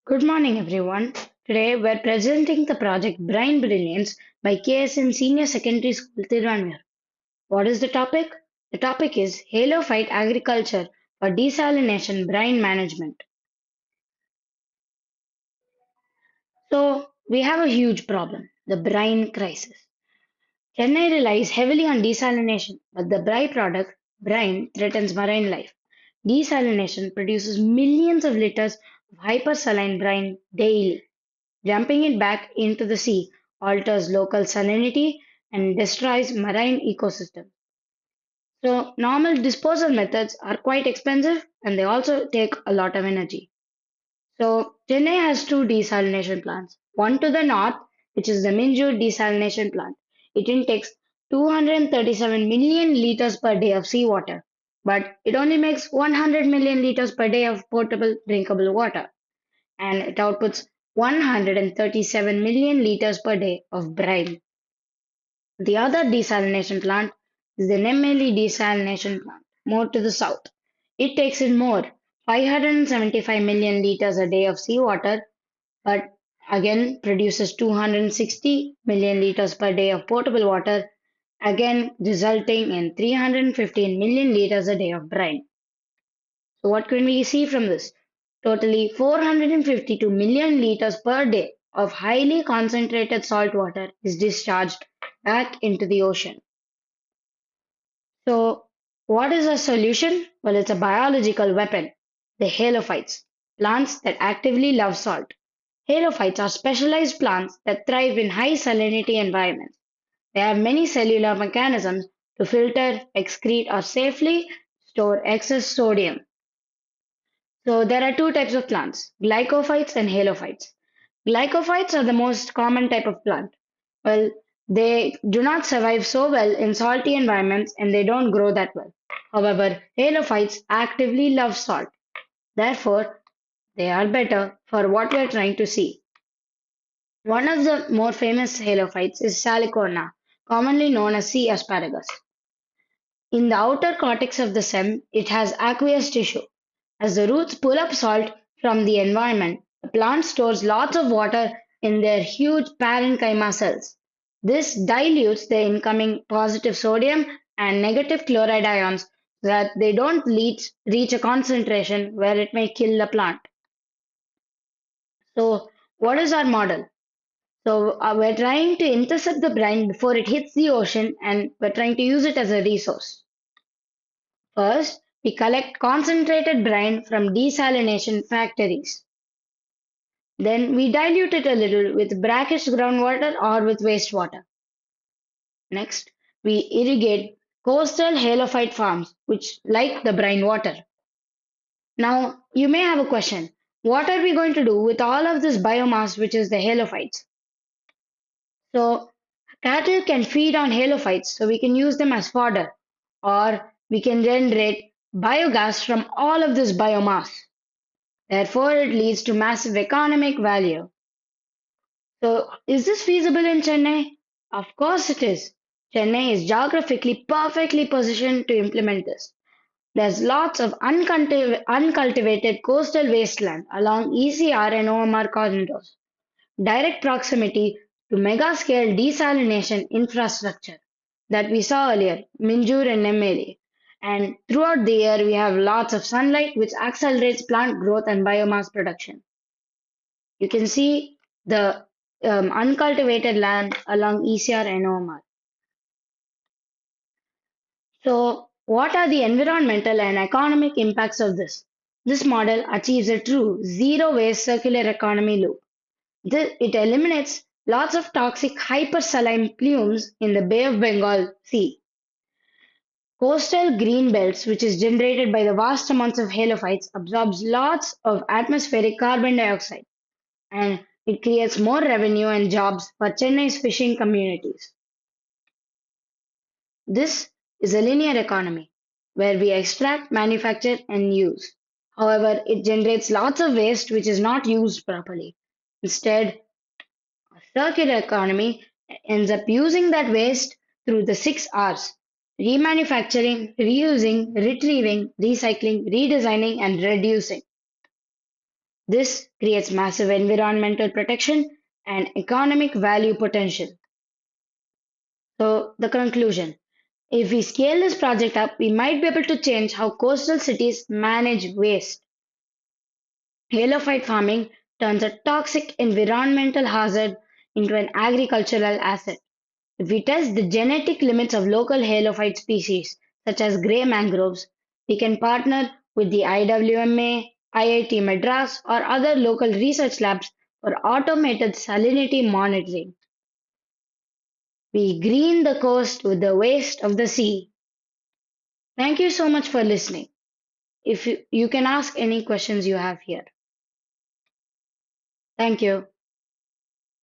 Good morning, everyone. Today we're presenting the project Brine Brilliance by KSN Senior Secondary School, Tirunelveli. What is the topic? The topic is halophyte agriculture for desalination brine management. So, we have a huge problem the brine crisis. Chennai relies heavily on desalination, but the byproduct, brine, threatens marine life. Desalination produces millions of liters of hypersaline brine daily. Dumping it back into the sea alters local salinity and destroys marine ecosystems. So, normal disposal methods are quite expensive and they also take a lot of energy. So, Chennai has two desalination plants. One to the north, which is the Minjur desalination plant. It intakes 237 million liters per day of seawater, but it only makes 100 million liters per day of potable drinkable water, and it outputs 137 million liters per day of brine. The other desalination plant is the Nemmeli desalination plant, more to the south. It takes in more, 575 million liters a day of seawater, but again produces 260 million liters per day of potable water, again resulting in 315 million liters a day of brine. So what can we see from this? Totally 452 million liters per day of highly concentrated salt water is discharged back into the ocean. So what is a solution? Well, it's a biological weapon, the halophytes, plants that actively love salt. Halophytes are specialized plants that thrive in high salinity environments. They have many cellular mechanisms to filter, excrete, or safely store excess sodium. So there are two types of plants, glycophytes and halophytes. Glycophytes are the most common type of plant. Well, they do not survive so well in salty environments and they don't grow that well. However, halophytes actively love salt. Therefore, they are better for what we are trying to see. One of the more famous halophytes is Salicornia, commonly known as sea asparagus. In the outer cortex of the stem, it has aqueous tissue. As the roots pull up salt from the environment, the plant stores lots of water in their huge parenchyma cells. This dilutes the incoming positive sodium and negative chloride ions so that they don't reach a concentration where it may kill the plant. So, what is our model? So, we're trying to intercept the brine before it hits the ocean and we're trying to use it as a resource. First, we collect concentrated brine from desalination factories. Then we dilute it a little with brackish groundwater or with wastewater. Next, we irrigate coastal halophyte farms, which like the brine water. Now, you may have a question. What are we going to do with all of this biomass, which is the halophytes? So, cattle can feed on halophytes, so we can use them as fodder, or we can generate biogas from all of this biomass. Therefore, it leads to massive economic value. So, is this feasible in Chennai? Of course it is. Chennai is geographically perfectly positioned to implement this. There's lots of uncultivated coastal wasteland along ECR and OMR corridors, direct proximity to mega scale desalination infrastructure that we saw earlier, Minjur and Nemmeli. And throughout the year, we have lots of sunlight, which accelerates plant growth and biomass production. You can see the uncultivated land along ECR and OMR. So, what are the environmental and economic impacts of this? This model achieves a true zero waste circular economy loop. It eliminates lots of toxic hypersaline plumes in the Bay of Bengal Sea. Coastal green belts, which is generated by the vast amounts of halophytes, absorbs lots of atmospheric carbon dioxide and it creates more revenue and jobs for Chennai's fishing communities. This is a linear economy where we extract, manufacture, and use. However, it generates lots of waste which is not used properly. Instead, a circular economy ends up using that waste through the 6 R's: remanufacturing, reusing, retrieving, recycling, redesigning, and reducing. This creates massive environmental protection and economic value potential. So, the conclusion: if we scale this project up, we might be able to change how coastal cities manage waste. Halophyte farming turns a toxic environmental hazard into an agricultural asset. If we test the genetic limits of local halophyte species, such as grey mangroves, we can partner with the IWMA, IIT Madras, or other local research labs for automated salinity monitoring. We green the coast with the waste of the sea. Thank you so much for listening. If you can ask any questions you have here. Thank you.